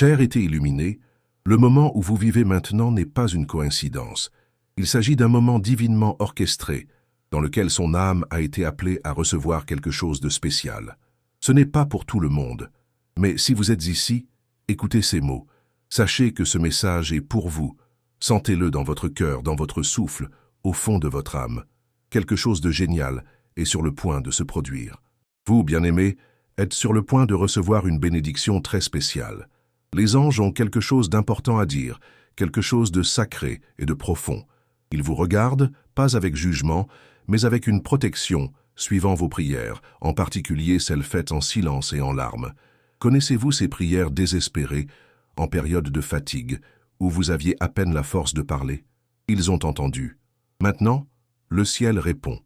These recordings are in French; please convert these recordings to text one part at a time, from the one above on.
Chers été illuminés, le moment où vous vivez maintenant n'est pas une coïncidence. Il s'agit d'un moment divinement orchestré, dans lequel son âme a été appelée à recevoir quelque chose de spécial. Ce n'est pas pour tout le monde, mais si vous êtes ici, écoutez ces mots. Sachez que ce message est pour vous. Sentez-le dans votre cœur, dans votre souffle, au fond de votre âme. Quelque chose de génial est sur le point de se produire. Vous, bien-aimés, êtes sur le point de recevoir une bénédiction très spéciale. Les anges ont quelque chose d'important à dire, quelque chose de sacré et de profond. Ils vous regardent, pas avec jugement, mais avec une protection, suivant vos prières, en particulier celles faites en silence et en larmes. Connaissez-vous ces prières désespérées, en période de fatigue, où vous aviez à peine la force de parler? Ils ont entendu. Maintenant, le ciel répond.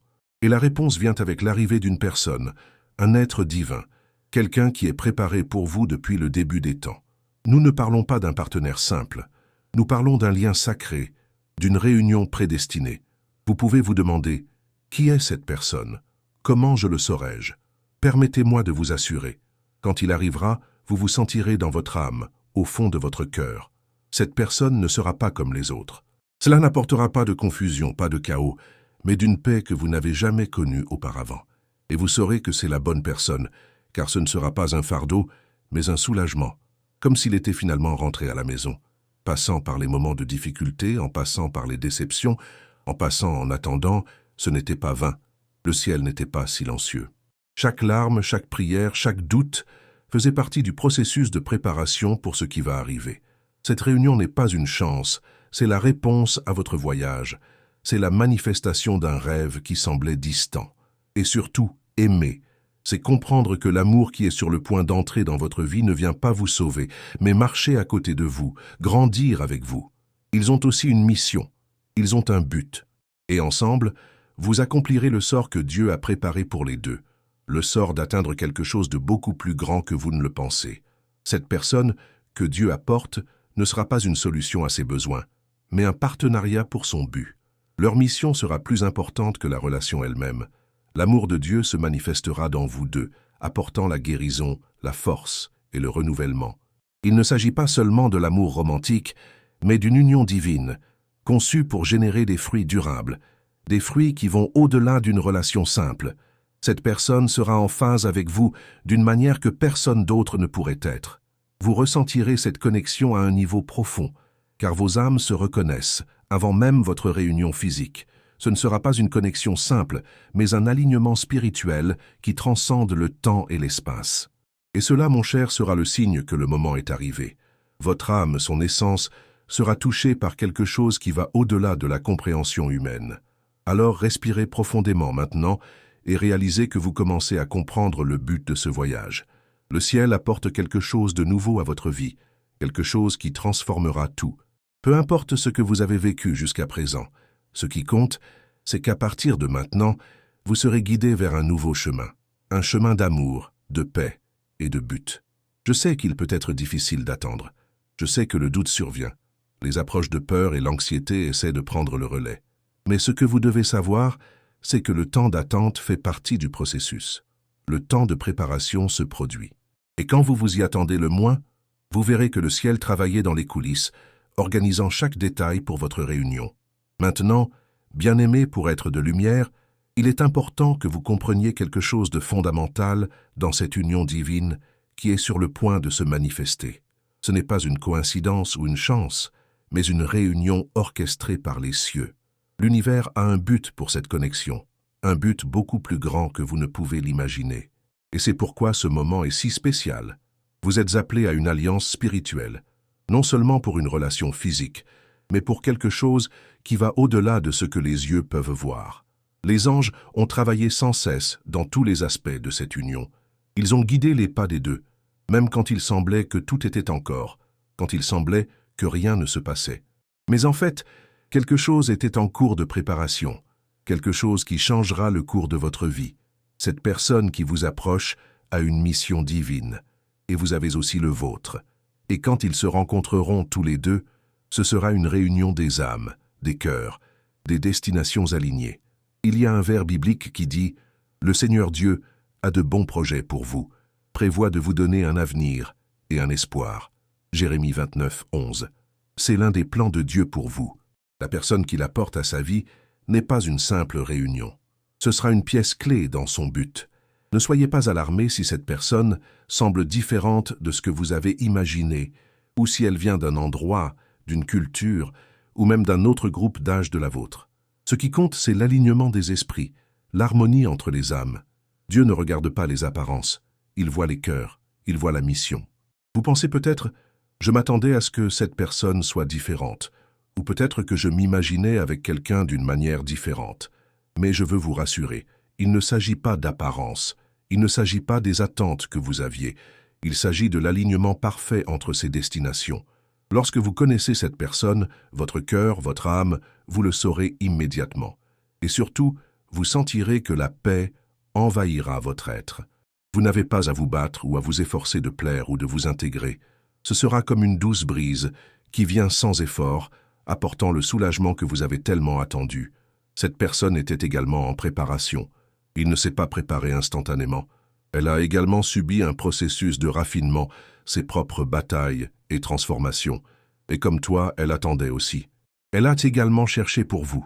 Et la réponse vient avec l'arrivée d'une personne, un être divin, quelqu'un qui est préparé pour vous depuis le début des temps. Nous ne parlons pas d'un partenaire simple, nous parlons d'un lien sacré, d'une réunion prédestinée. Vous pouvez vous demander, qui est cette personne? Comment je le saurai-je? Permettez-moi de vous assurer. Quand il arrivera, vous vous sentirez dans votre âme, au fond de votre cœur. Cette personne ne sera pas comme les autres. Cela n'apportera pas de confusion, pas de chaos, mais d'une paix que vous n'avez jamais connue auparavant. Et vous saurez que c'est la bonne personne, car ce ne sera pas un fardeau, mais un soulagement, comme s'il était finalement rentré à la maison, passant par les moments de difficulté, en passant par les déceptions, en passant en attendant, ce n'était pas vain, le ciel n'était pas silencieux. Chaque larme, chaque prière, chaque doute faisait partie du processus de préparation pour ce qui va arriver. Cette réunion n'est pas une chance, c'est la réponse à votre voyage, c'est la manifestation d'un rêve qui semblait distant. Et surtout, aimer, c'est comprendre que l'amour qui est sur le point d'entrer dans votre vie ne vient pas vous sauver, mais marcher à côté de vous, grandir avec vous. Ils ont aussi une mission, ils ont un but. Et ensemble, vous accomplirez le sort que Dieu a préparé pour les deux, le sort d'atteindre quelque chose de beaucoup plus grand que vous ne le pensez. Cette personne que Dieu apporte ne sera pas une solution à ses besoins, mais un partenariat pour son but. Leur mission sera plus importante que la relation elle-même. L'amour de Dieu se manifestera dans vous deux, apportant la guérison, la force et le renouvellement. Il ne s'agit pas seulement de l'amour romantique, mais d'une union divine, conçue pour générer des fruits durables, des fruits qui vont au-delà d'une relation simple. Cette personne sera en phase avec vous d'une manière que personne d'autre ne pourrait être. Vous ressentirez cette connexion à un niveau profond, car vos âmes se reconnaissent avant même votre réunion physique. Ce ne sera pas une connexion simple, mais un alignement spirituel qui transcende le temps et l'espace. Et cela, mon cher, sera le signe que le moment est arrivé. Votre âme, son essence, sera touchée par quelque chose qui va au-delà de la compréhension humaine. Alors respirez profondément maintenant et réalisez que vous commencez à comprendre le but de ce voyage. Le ciel apporte quelque chose de nouveau à votre vie, quelque chose qui transformera tout. Peu importe ce que vous avez vécu jusqu'à présent, ce qui compte, c'est qu'à partir de maintenant, vous serez guidé vers un nouveau chemin, un chemin d'amour, de paix et de but. Je sais qu'il peut être difficile d'attendre. Je sais que le doute survient. Les approches de peur et l'anxiété essaient de prendre le relais. Mais ce que vous devez savoir, c'est que le temps d'attente fait partie du processus. Le temps de préparation se produit. Et quand vous vous y attendez le moins, vous verrez que le ciel travaillait dans les coulisses, organisant chaque détail pour votre réunion. Maintenant, bien-aimés pour être de lumière, il est important que vous compreniez quelque chose de fondamental dans cette union divine qui est sur le point de se manifester. Ce n'est pas une coïncidence ou une chance, mais une réunion orchestrée par les cieux. L'univers a un but pour cette connexion, un but beaucoup plus grand que vous ne pouvez l'imaginer. Et c'est pourquoi ce moment est si spécial. Vous êtes appelés à une alliance spirituelle, non seulement pour une relation physique, mais pour quelque chose qui va au-delà de ce que les yeux peuvent voir. Les anges ont travaillé sans cesse dans tous les aspects de cette union. Ils ont guidé les pas des deux, même quand il semblait que tout était encore, quand il semblait que rien ne se passait. Mais en fait, quelque chose était en cours de préparation, quelque chose qui changera le cours de votre vie. Cette personne qui vous approche a une mission divine, et vous avez aussi le vôtre. Et quand ils se rencontreront tous les deux, ce sera une réunion des âmes, des cœurs, des destinations alignées. Il y a un vers biblique qui dit « Le Seigneur Dieu a de bons projets pour vous, prévoit de vous donner un avenir et un espoir. » Jérémie 29, 11. C'est l'un des plans de Dieu pour vous. La personne qui l'apporte à sa vie n'est pas une simple réunion. Ce sera une pièce clé dans son but. Ne soyez pas alarmés si cette personne semble différente de ce que vous avez imaginé, ou si elle vient d'un endroit, d'une culture, ou même d'un autre groupe d'âge de la vôtre. Ce qui compte, c'est l'alignement des esprits, l'harmonie entre les âmes. Dieu ne regarde pas les apparences, il voit les cœurs, il voit la mission. Vous pensez peut-être, je m'attendais à ce que cette personne soit différente, ou peut-être que je m'imaginais avec quelqu'un d'une manière différente. Mais je veux vous rassurer, il ne s'agit pas d'apparence, il ne s'agit pas des attentes que vous aviez, il s'agit de l'alignement parfait entre ces destinations. Lorsque vous connaissez cette personne, votre cœur, votre âme, vous le saurez immédiatement. Et surtout, vous sentirez que la paix envahira votre être. Vous n'avez pas à vous battre ou à vous efforcer de plaire ou de vous intégrer. Ce sera comme une douce brise qui vient sans effort, apportant le soulagement que vous avez tellement attendu. Cette personne était également en préparation. Il ne s'est pas préparé instantanément. Elle a également subi un processus de raffinement, ses propres batailles et transformations. Et comme toi, elle attendait aussi. Elle a également cherché pour vous,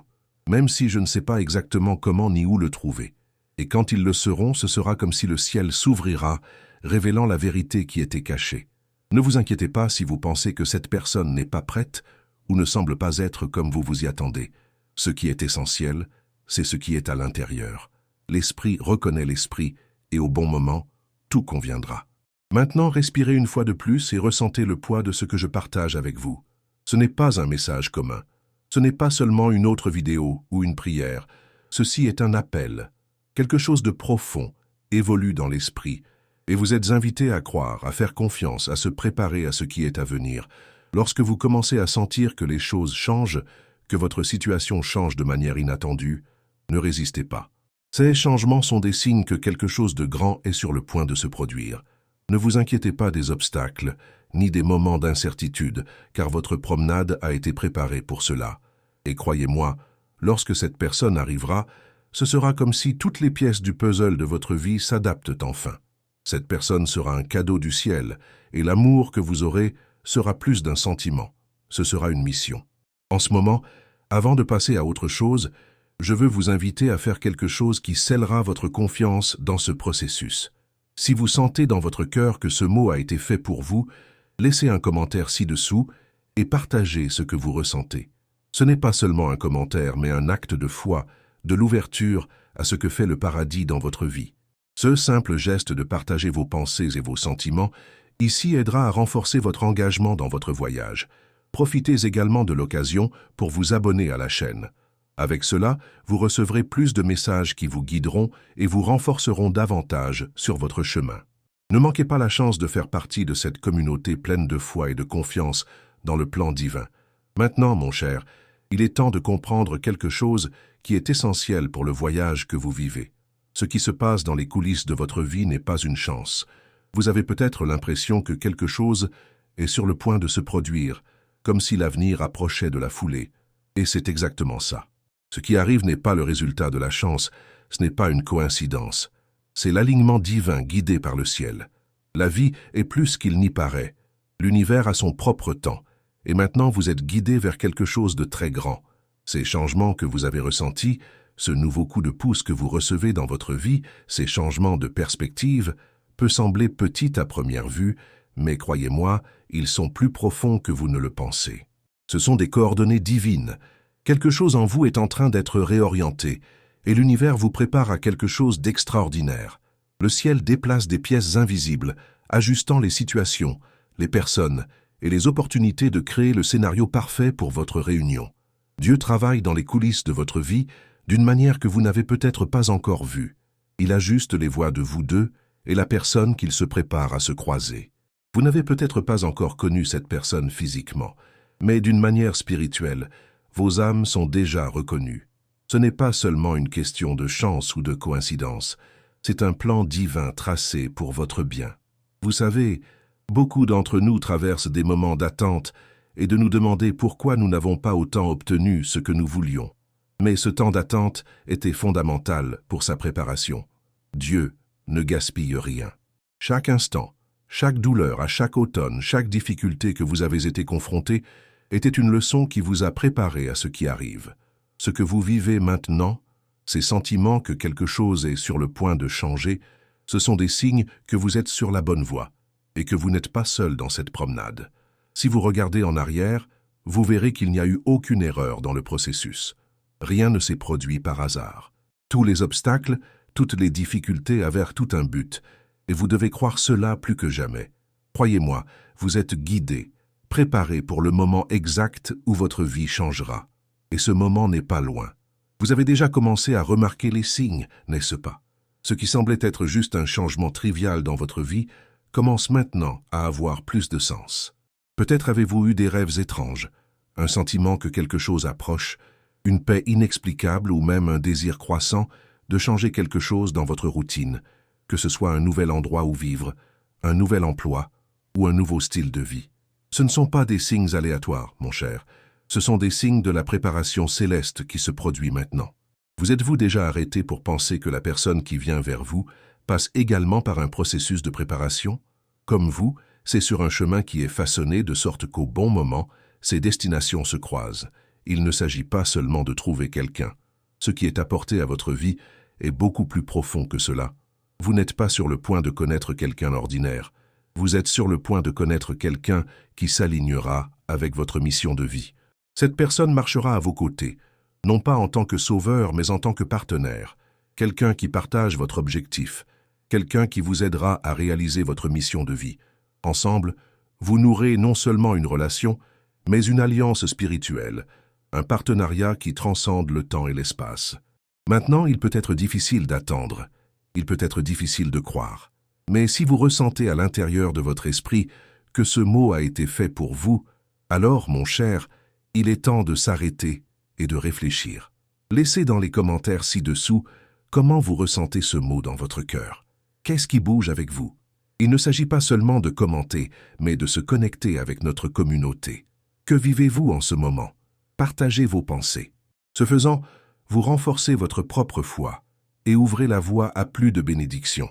même si je ne sais pas exactement comment ni où le trouver. Et quand ils le seront, ce sera comme si le ciel s'ouvrira, révélant la vérité qui était cachée. Ne vous inquiétez pas si vous pensez que cette personne n'est pas prête ou ne semble pas être comme vous vous y attendez. Ce qui est essentiel, c'est ce qui est à l'intérieur. L'esprit reconnaît l'esprit, et au bon moment, tout conviendra. Maintenant, respirez une fois de plus et ressentez le poids de ce que je partage avec vous. Ce n'est pas un message commun. Ce n'est pas seulement une autre vidéo ou une prière. Ceci est un appel. Quelque chose de profond évolue dans l'esprit, et vous êtes invités à croire, à faire confiance, à se préparer à ce qui est à venir. Lorsque vous commencez à sentir que les choses changent, que votre situation change de manière inattendue, ne résistez pas. Ces changements sont des signes que quelque chose de grand est sur le point de se produire. Ne vous inquiétez pas des obstacles, ni des moments d'incertitude, car votre promenade a été préparée pour cela. Et croyez-moi, lorsque cette personne arrivera, ce sera comme si toutes les pièces du puzzle de votre vie s'adaptent enfin. Cette personne sera un cadeau du ciel, et l'amour que vous aurez sera plus d'un sentiment. Ce sera une mission. En ce moment, avant de passer à autre chose, je veux vous inviter à faire quelque chose qui scellera votre confiance dans ce processus. Si vous sentez dans votre cœur que ce mot a été fait pour vous, laissez un commentaire ci-dessous et partagez ce que vous ressentez. Ce n'est pas seulement un commentaire, mais un acte de foi, de l'ouverture à ce que fait le paradis dans votre vie. Ce simple geste de partager vos pensées et vos sentiments ici aidera à renforcer votre engagement dans votre voyage. Profitez également de l'occasion pour vous abonner à la chaîne. Avec cela, vous recevrez plus de messages qui vous guideront et vous renforceront davantage sur votre chemin. Ne manquez pas la chance de faire partie de cette communauté pleine de foi et de confiance dans le plan divin. Maintenant, mon cher, il est temps de comprendre quelque chose qui est essentiel pour le voyage que vous vivez. Ce qui se passe dans les coulisses de votre vie n'est pas une chance. Vous avez peut-être l'impression que quelque chose est sur le point de se produire, comme si l'avenir approchait de la foulée. Et c'est exactement ça. Ce qui arrive n'est pas le résultat de la chance, ce n'est pas une coïncidence. C'est l'alignement divin guidé par le ciel. La vie est plus qu'il n'y paraît. L'univers a son propre temps. Et maintenant vous êtes guidé vers quelque chose de très grand. Ces changements que vous avez ressentis, ce nouveau coup de pouce que vous recevez dans votre vie, ces changements de perspective, peut sembler petit à première vue, mais croyez-moi, ils sont plus profonds que vous ne le pensez. Ce sont des coordonnées divines. Quelque chose en vous est en train d'être réorienté, et l'univers vous prépare à quelque chose d'extraordinaire. Le ciel déplace des pièces invisibles, ajustant les situations, les personnes et les opportunités de créer le scénario parfait pour votre réunion. Dieu travaille dans les coulisses de votre vie d'une manière que vous n'avez peut-être pas encore vue. Il ajuste les voies de vous deux et la personne qu'il se prépare à se croiser. Vous n'avez peut-être pas encore connu cette personne physiquement, mais d'une manière spirituelle, vos âmes sont déjà reconnues. Ce n'est pas seulement une question de chance ou de coïncidence, c'est un plan divin tracé pour votre bien. Vous savez, beaucoup d'entre nous traversent des moments d'attente et de nous demander pourquoi nous n'avons pas autant obtenu ce que nous voulions. Mais ce temps d'attente était fondamental pour sa préparation. Dieu ne gaspille rien. Chaque instant, Chaque douleur, à chaque automne, chaque difficulté que vous avez été confronté était une leçon qui vous a préparé à ce qui arrive. Ce que vous vivez maintenant, ces sentiments que quelque chose est sur le point de changer, ce sont des signes que vous êtes sur la bonne voie et que vous n'êtes pas seul dans cette promenade. Si vous regardez en arrière, vous verrez qu'il n'y a eu aucune erreur dans le processus. Rien ne s'est produit par hasard. Tous les obstacles, toutes les difficultés avaient tout un but, et vous devez croire cela plus que jamais. Croyez-moi, vous êtes guidé, préparé pour le moment exact où votre vie changera. Et ce moment n'est pas loin. Vous avez déjà commencé à remarquer les signes, n'est-ce pas? Ce qui semblait être juste un changement trivial dans votre vie commence maintenant à avoir plus de sens. Peut-être avez-vous eu des rêves étranges, un sentiment que quelque chose approche, une paix inexplicable ou même un désir croissant de changer quelque chose dans votre routine, que ce soit un nouvel endroit où vivre, un nouvel emploi ou un nouveau style de vie. Ce ne sont pas des signes aléatoires, mon cher. Ce sont des signes de la préparation céleste qui se produit maintenant. Vous êtes-vous déjà arrêté pour penser que la personne qui vient vers vous passe également par un processus de préparation? Comme vous, c'est sur un chemin qui est façonné de sorte qu'au bon moment, ces destinations se croisent. Il ne s'agit pas seulement de trouver quelqu'un. Ce qui est apporté à votre vie est beaucoup plus profond que cela. Vous n'êtes pas sur le point de connaître quelqu'un ordinaire. Vous êtes sur le point de connaître quelqu'un qui s'alignera avec votre mission de vie. Cette personne marchera à vos côtés, non pas en tant que sauveur, mais en tant que partenaire, quelqu'un qui partage votre objectif, quelqu'un qui vous aidera à réaliser votre mission de vie. Ensemble, vous nourrez non seulement une relation, mais une alliance spirituelle, un partenariat qui transcende le temps et l'espace. Maintenant, il peut être difficile d'attendre, il peut être difficile de croire. Mais si vous ressentez à l'intérieur de votre esprit que ce mot a été fait pour vous, alors, mon cher, il est temps de s'arrêter et de réfléchir. Laissez dans les commentaires ci-dessous comment vous ressentez ce mot dans votre cœur. Qu'est-ce qui bouge avec vous? Il ne s'agit pas seulement de commenter, mais de se connecter avec notre communauté. Que vivez-vous en ce moment? Partagez vos pensées. Ce faisant, vous renforcez votre propre foi et ouvrez la voie à plus de bénédictions.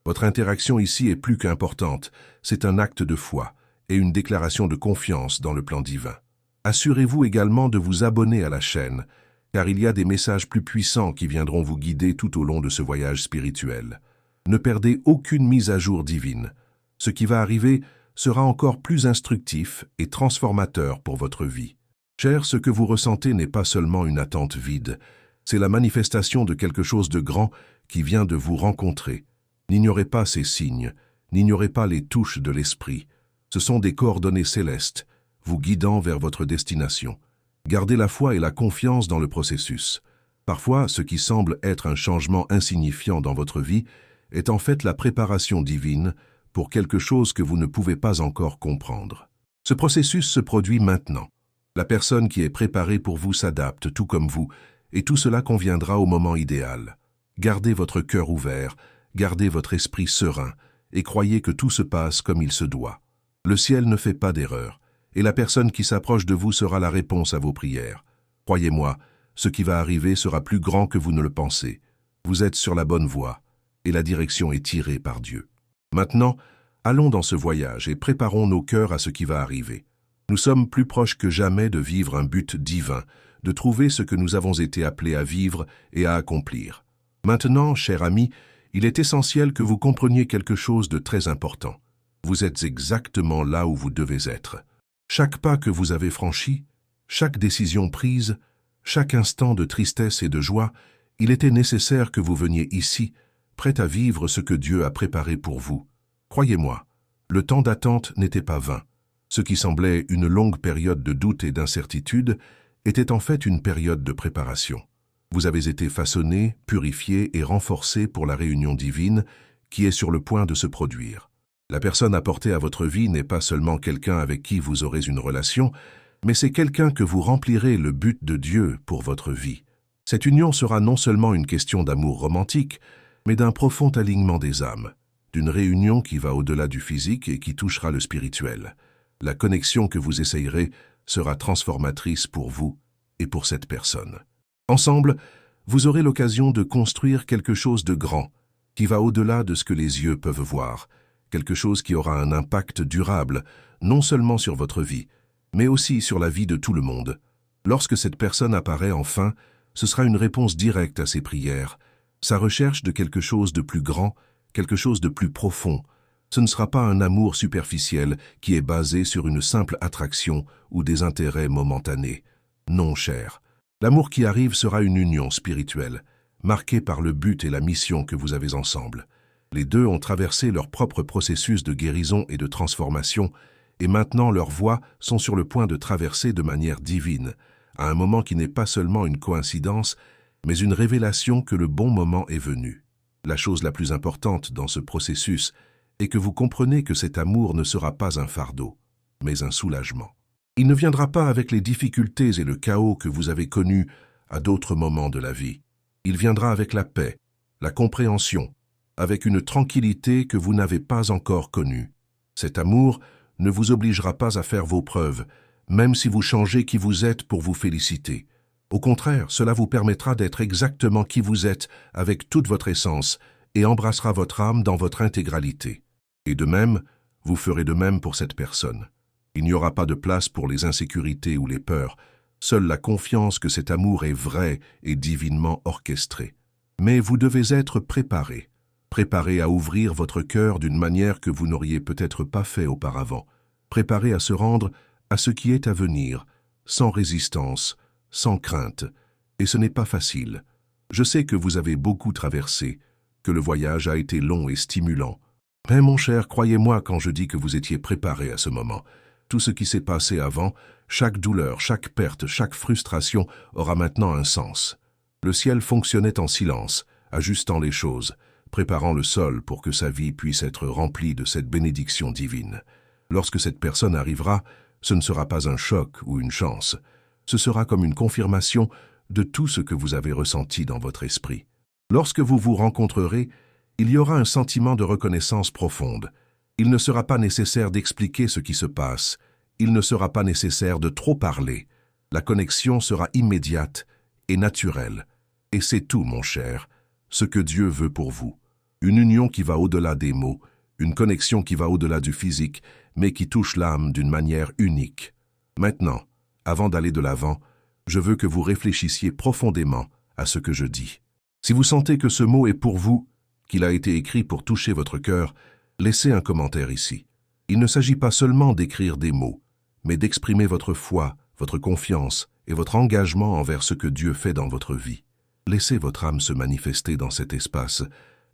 Votre interaction ici est plus qu'importante. C'est un acte de foi et une déclaration de confiance dans le plan divin. Assurez-vous également de vous abonner à la chaîne, car il y a des messages plus puissants qui viendront vous guider tout au long de ce voyage spirituel. Ne perdez aucune mise à jour divine. Ce qui va arriver sera encore plus instructif et transformateur pour votre vie. Cher, ce que vous ressentez n'est pas seulement une attente vide, c'est la manifestation de quelque chose de grand qui vient de vous rencontrer. N'ignorez pas ces signes, n'ignorez pas les touches de l'esprit. Ce sont des coordonnées célestes, vous guidant vers votre destination. Gardez la foi et la confiance dans le processus. Parfois, ce qui semble être un changement insignifiant dans votre vie est en fait la préparation divine pour quelque chose que vous ne pouvez pas encore comprendre. Ce processus se produit maintenant. La personne qui est préparée pour vous s'adapte tout comme vous, et tout cela conviendra au moment idéal. Gardez votre cœur ouvert, gardez votre esprit serein, et croyez que tout se passe comme il se doit. Le ciel ne fait pas d'erreur, et la personne qui s'approche de vous sera la réponse à vos prières. Croyez-moi, ce qui va arriver sera plus grand que vous ne le pensez. Vous êtes sur la bonne voie, et la direction est tirée par Dieu. Maintenant, allons dans ce voyage et préparons nos cœurs à ce qui va arriver. Nous sommes plus proches que jamais de vivre un but divin, de trouver ce que nous avons été appelés à vivre et à accomplir. Maintenant, cher ami, il est essentiel que vous compreniez quelque chose de très important. Vous êtes exactement là où vous devez être. Chaque pas que vous avez franchi, chaque décision prise, chaque instant de tristesse et de joie, il était nécessaire que vous veniez ici, prêt à vivre ce que Dieu a préparé pour vous. Croyez-moi, le temps d'attente n'était pas vain. Ce qui semblait une longue période de doute et d'incertitude était en fait une période de préparation. Vous avez été façonné, purifié et renforcé pour la réunion divine qui est sur le point de se produire. La personne apportée à votre vie n'est pas seulement quelqu'un avec qui vous aurez une relation, mais c'est quelqu'un que vous remplirez le but de Dieu pour votre vie. Cette union sera non seulement une question d'amour romantique, mais d'un profond alignement des âmes, d'une réunion qui va au-delà du physique et qui touchera le spirituel. La connexion que vous essayerez sera transformatrice pour vous et pour cette personne. Ensemble, vous aurez l'occasion de construire quelque chose de grand, qui va au-delà de ce que les yeux peuvent voir, quelque chose qui aura un impact durable, non seulement sur votre vie, mais aussi sur la vie de tout le monde. Lorsque cette personne apparaît enfin, ce sera une réponse directe à ses prières, sa recherche de quelque chose de plus grand, quelque chose de plus profond. Ce ne sera pas un amour superficiel qui est basé sur une simple attraction ou des intérêts momentanés. Non, cher. L'amour qui arrive sera une union spirituelle, marquée par le but et la mission que vous avez ensemble. Les deux ont traversé leur propre processus de guérison et de transformation, et maintenant leurs voies sont sur le point de traverser de manière divine, à un moment qui n'est pas seulement une coïncidence, mais une révélation que le bon moment est venu. La chose la plus importante dans ce processus est que vous comprenez que cet amour ne sera pas un fardeau, mais un soulagement. Il ne viendra pas avec les difficultés et le chaos que vous avez connus à d'autres moments de la vie. Il viendra avec la paix, la compréhension, avec une tranquillité que vous n'avez pas encore connue. Cet amour ne vous obligera pas à faire vos preuves, même si vous changez qui vous êtes pour vous féliciter. Au contraire, cela vous permettra d'être exactement qui vous êtes avec toute votre essence et embrassera votre âme dans votre intégralité. Et de même, vous ferez de même pour cette personne. Il n'y aura pas de place pour les insécurités ou les peurs, seule la confiance que cet amour est vrai et divinement orchestré. Mais vous devez être préparé à ouvrir votre cœur d'une manière que vous n'auriez peut-être pas fait auparavant, préparé à se rendre à ce qui est à venir, sans résistance, sans crainte. Et ce n'est pas facile. Je sais que vous avez beaucoup traversé, que le voyage a été long et stimulant. Mais mon cher, croyez-moi quand je dis que vous étiez préparé à ce moment. Tout ce qui s'est passé avant, chaque douleur, chaque perte, chaque frustration aura maintenant un sens. Le ciel fonctionnait en silence, ajustant les choses, préparant le sol pour que sa vie puisse être remplie de cette bénédiction divine. Lorsque cette personne arrivera, ce ne sera pas un choc ou une chance. Ce sera comme une confirmation de tout ce que vous avez ressenti dans votre esprit. Lorsque vous vous rencontrerez, il y aura un sentiment de reconnaissance profonde. Il ne sera pas nécessaire d'expliquer ce qui se passe. Il ne sera pas nécessaire de trop parler. La connexion sera immédiate et naturelle. Et c'est tout, mon cher, ce que Dieu veut pour vous. Une union qui va au-delà des mots, une connexion qui va au-delà du physique, mais qui touche l'âme d'une manière unique. Maintenant, avant d'aller de l'avant, je veux que vous réfléchissiez profondément à ce que je dis. Si vous sentez que ce mot est pour vous, qu'il a été écrit pour toucher votre cœur, laissez un commentaire ici. Il ne s'agit pas seulement d'écrire des mots, mais d'exprimer votre foi, votre confiance et votre engagement envers ce que Dieu fait dans votre vie. Laissez votre âme se manifester dans cet espace.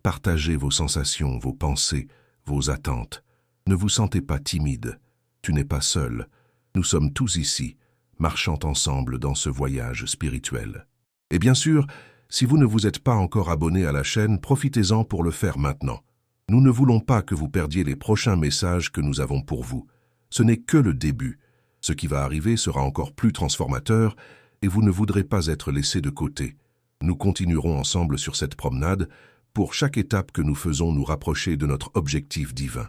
Partagez vos sensations, vos pensées, vos attentes. Ne vous sentez pas timide. Tu n'es pas seul. Nous sommes tous ici, marchant ensemble dans ce voyage spirituel. Et bien sûr, si vous ne vous êtes pas encore abonné à la chaîne, profitez-en pour le faire maintenant. Nous ne voulons pas que vous perdiez les prochains messages que nous avons pour vous. Ce n'est que le début. Ce qui va arriver sera encore plus transformateur et vous ne voudrez pas être laissé de côté. Nous continuerons ensemble sur cette promenade pour chaque étape que nous faisons nous rapprocher de notre objectif divin.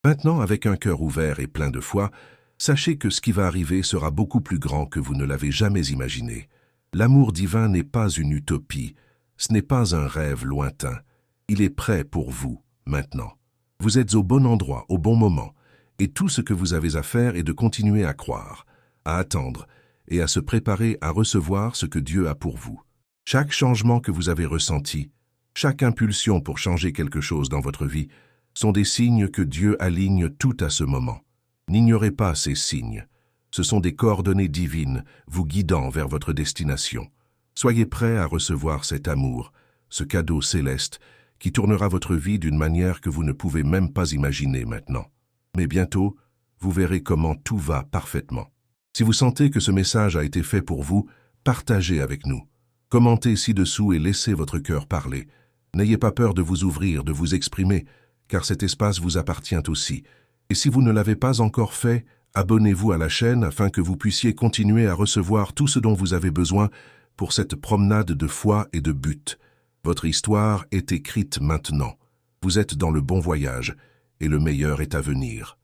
Maintenant, avec un cœur ouvert et plein de foi, sachez que ce qui va arriver sera beaucoup plus grand que vous ne l'avez jamais imaginé. L'amour divin n'est pas une utopie, ce n'est pas un rêve lointain. Il est prêt pour vous, maintenant. Vous êtes au bon endroit, au bon moment, et tout ce que vous avez à faire est de continuer à croire, à attendre et à se préparer à recevoir ce que Dieu a pour vous. Chaque changement que vous avez ressenti, chaque impulsion pour changer quelque chose dans votre vie, sont des signes que Dieu aligne tout à ce moment. N'ignorez pas ces signes. Ce sont des coordonnées divines vous guidant vers votre destination. Soyez prêts à recevoir cet amour, ce cadeau céleste qui tournera votre vie d'une manière que vous ne pouvez même pas imaginer maintenant. Mais bientôt, vous verrez comment tout va parfaitement. Si vous sentez que ce message a été fait pour vous, partagez avec nous. Commentez ci-dessous et laissez votre cœur parler. N'ayez pas peur de vous ouvrir, de vous exprimer, car cet espace vous appartient aussi. Et si vous ne l'avez pas encore fait, abonnez-vous à la chaîne afin que vous puissiez continuer à recevoir tout ce dont vous avez besoin pour cette promenade de foi et de but. Votre histoire est écrite maintenant. Vous êtes dans le bon voyage et le meilleur est à venir.